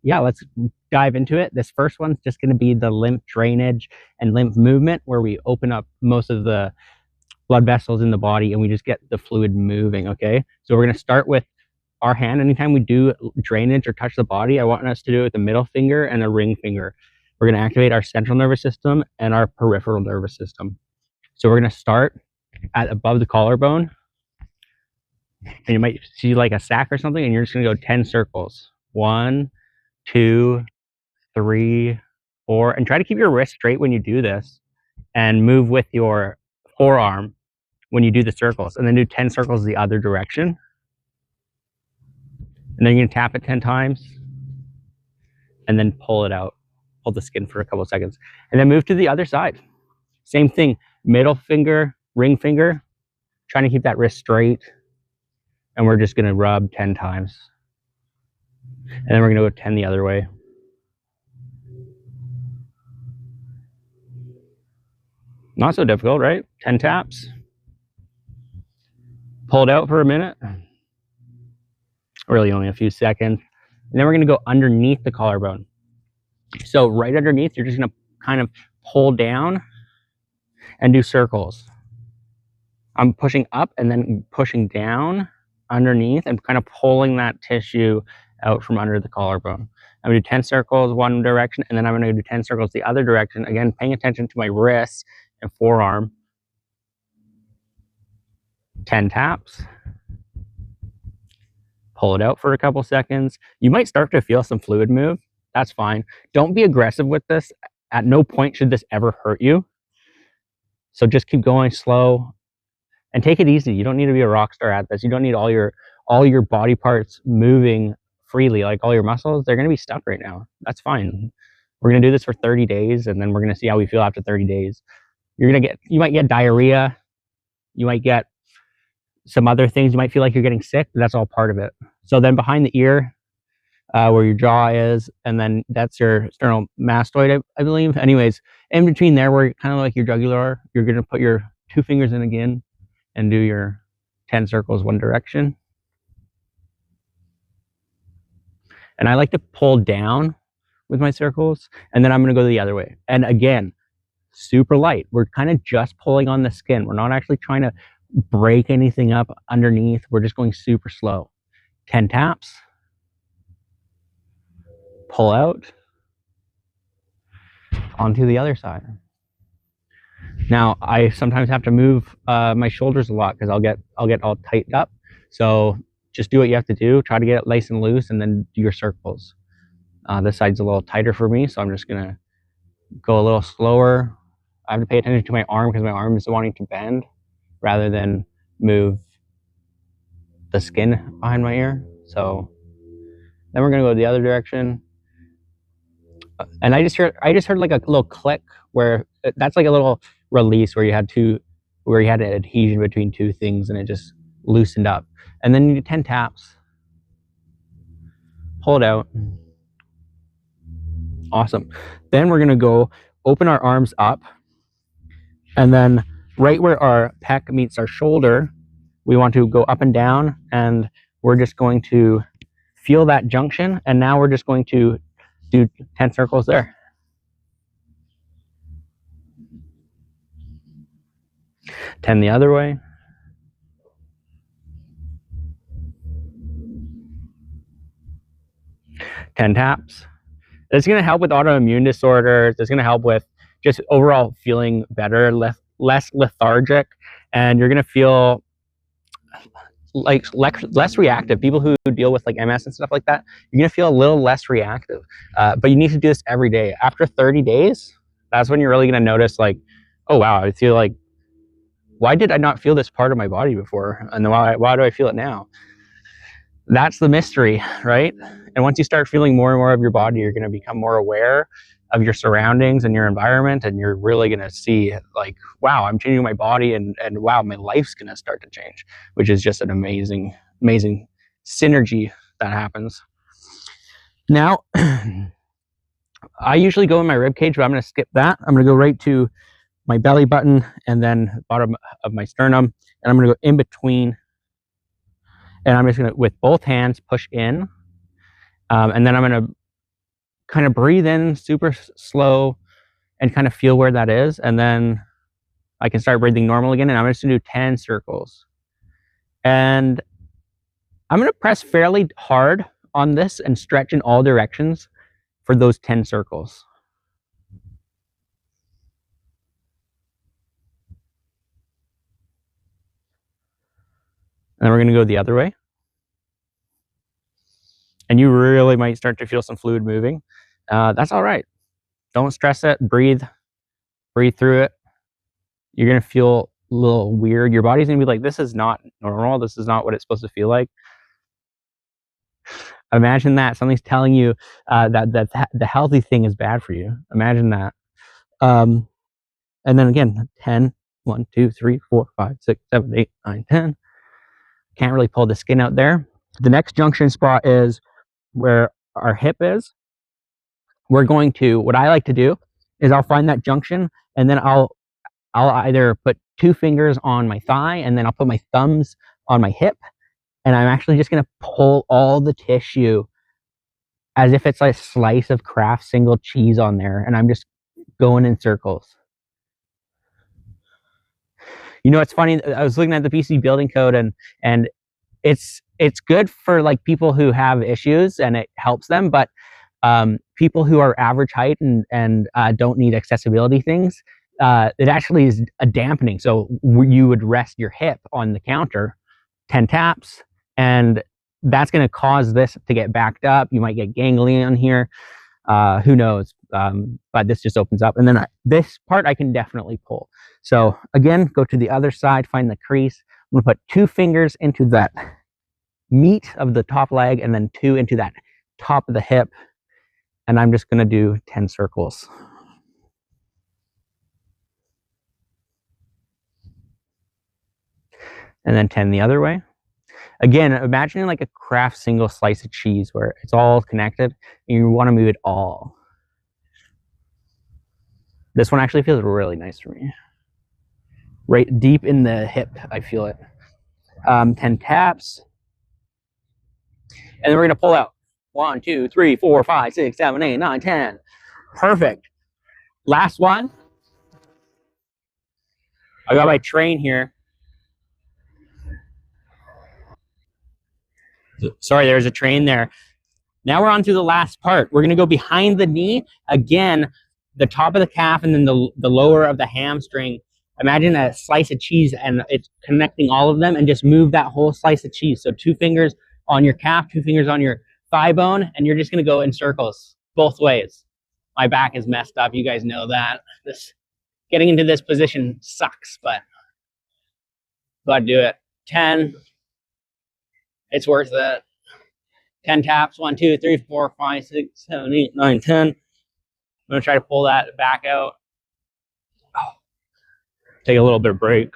Yeah, let's dive into it. This first one's just going to be the lymph drainage and lymph movement, where we open up most of the blood vessels in the body and we just get the fluid moving. Okay, so we're going to start with our hand. Anytime we do drainage or touch the body, I want us to do it with the middle finger and the ring finger. We're going to activate our central nervous system and our peripheral nervous system. So we're going to start at above the collarbone, and you might see like a sack or something, and you're just going to go 10 circles. 1, 2, 3, 4, and try to keep your wrist straight when you do this, and move with your forearm when you do the circles, and then do 10 circles the other direction. And then you're going to tap it 10 times and then pull it out, pull the skin for a couple of seconds, and then move to the other side. Same thing, middle finger, ring finger, trying to keep that wrist straight, and we're just going to rub 10 times, and then we're going to go 10 the other way. Not so difficult, right? 10 taps. Pull it out for a minute. Really only a few seconds. And then we're going to go underneath the collarbone. So right underneath, you're just going to kind of pull down and do circles. I'm pushing up and then pushing down underneath and kind of pulling that tissue out from under the collarbone. I'm going to do 10 circles one direction, and then I'm going to do 10 circles the other direction. Again, paying attention to my wrist and forearm. 10 taps. Pull it out for a couple seconds. You might start to feel some fluid move. That's fine. Don't be aggressive with this. At no point should this ever hurt you. So just keep going slow and take it easy. You don't need to be a rock star at this. You don't need all your body parts moving freely, like all your muscles. They're going to be stuck right now. That's fine. We're going to do this for 30 days, and then we're going to see how we feel after 30 days. You might get diarrhea. You might get some other things. You might feel like you're getting sick, but that's all part of it. So then behind the ear, where your jaw is, and then that's your sternomastoid, I believe. Anyways, in between there, where kind of like your jugular, you're going to put your 2 fingers in again and do your 10 circles one direction. And I like to pull down with my circles, and then I'm going to go the other way. And again, super light. We're kind of just pulling on the skin. We're not actually trying to break anything up underneath. We're just going super slow. 10 taps. Pull out. Onto the other side. Now, I sometimes have to move my shoulders a lot because I'll get all tightened up. So just do what you have to do. Try to get it nice and loose, and then do your circles. This side's a little tighter for me, so I'm just going to go a little slower. I have to pay attention to my arm because my arm is wanting to bend rather than move the skin behind my ear. So then we're going to go the other direction. And I just heard like a little click, where that's like a little release where you had an adhesion between 2 things and it just loosened up. And then you do 10 taps. Pull it out. Awesome. Then we're going to go open our arms up, and then right where our pec meets our shoulder, we want to go up and down, and we're just going to feel that junction. And now we're just going to do 10 circles there. Ten the other way. Ten taps. It's going to help with autoimmune disorders. It's going to help with just overall feeling better, less lethargic, and you're going to feel like less reactive. People who deal with like MS and stuff like that, you're going to feel a little less reactive. But you need to do this every day. After 30 days, that's when you're really going to notice, like, oh wow, I feel like, why did I not feel this part of my body before? And why do I feel it now? That's the mystery, right? And once you start feeling more and more of your body, you're going to become more aware of your surroundings and your environment, and you're really going to see, like, wow, I'm changing my body, and wow, my life's going to start to change, which is just an amazing synergy that happens. Now, I usually go in my rib cage, but I'm going to skip that. I'm going to go right to my belly button and then bottom of my sternum, and I'm going to go in between, and I'm just going to, with both hands, push in, and then I'm going to kind of breathe in super slow and kind of feel where that is. And then I can start breathing normal again. And I'm just going to do 10 circles. And I'm going to press fairly hard on this and stretch in all directions for those 10 circles. And we're going to go the other way. And you really might start to feel some fluid moving. That's all right. Don't stress it. Breathe through it. You're going to feel a little weird. Your body's going to be like, this is not normal. This is not what it's supposed to feel like. Imagine that. Something's telling you that the healthy thing is bad for you. Imagine that. And then again, 10, 1, 2, 3, 4, 5, 6, 7, 8, 9, 10. Can't really pull the skin out there. The next junction spot is where our hip is. We're going to, what I like to do is I'll find that junction, and then I'll either put 2 fingers on my thigh, and then I'll put my thumbs on my hip, and I'm actually just going to pull all the tissue as if it's like a slice of Kraft single cheese on there, and I'm just going in circles. You know, it's funny, I was looking at the BC building code, and it's good for like people who have issues and it helps them, but people who are average height and don't need accessibility things, it actually is a dampening. So you would rest your hip on the counter, 10 taps, and that's going to cause this to get backed up. You might get ganglion here. Who knows? But this just opens up. And then this part I can definitely pull. So again, go to the other side, find the crease. I'm going to put 2 fingers into that meat of the top leg and then 2 into that top of the hip. And I'm just going to do 10 circles. And then 10 the other way. Again, imagine like a Kraft single slice of cheese where it's all connected and you want to move it all. This one actually feels really nice for me. Right deep in the hip, I feel it. 10 taps. And then we're going to pull out 1, 2, 3, 4, 5, 6, 7, 8, 9, 10. Perfect. Last one. I got my train here. Sorry, there's a train there. Now we're on to the last part. We're going to go behind the knee. Again, the top of the calf and then the lower of the hamstring. Imagine a slice of cheese and it's connecting all of them, and just move that whole slice of cheese. So 2 fingers on your calf, 2 fingers on your thigh bone, and you're just going to go in circles both ways. My back is messed up. You guys know that. Getting into this position sucks, but gotta do it. 10. It's worth it. 10 taps. 1, 2, 3, 4, 5, 6, 7, 8, 9, 10. I'm going to try to pull that back out. Oh. Take a little bit of break.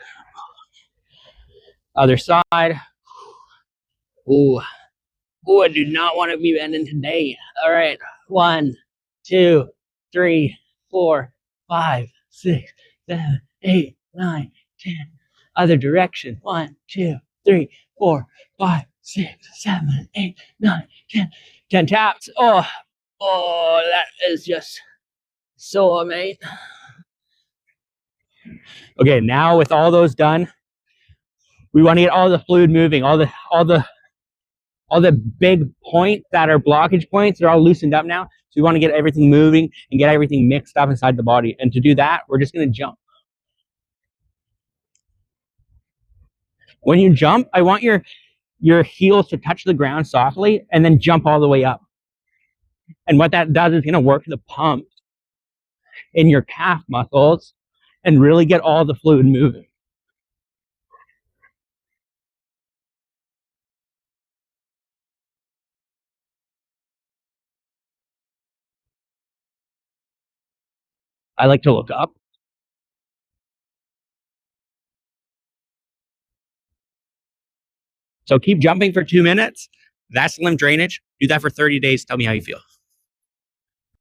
Other side. Ooh. Ooh, I do not want to be bending today. All right. 1, 2, 3, 4, 5, 6, 7, 8, 9, 10. Other direction. 1, 2, 3, 4, 5, 6, 7, 8, 9, 10. 10 taps. Oh, that is just so amazing. Okay, now with all those done, we want to get all the fluid moving, all the big points that are blockage points, they're all loosened up now. So we want to get everything moving and get everything mixed up inside the body. And to do that, we're just going to jump. When you jump, I want your heels to touch the ground softly and then jump all the way up. And what that does is going to work the pump in your calf muscles and really get all the fluid moving. I like to look up. So keep jumping for 2 minutes. That's lymph drainage. Do that for 30 days. Tell me how you feel.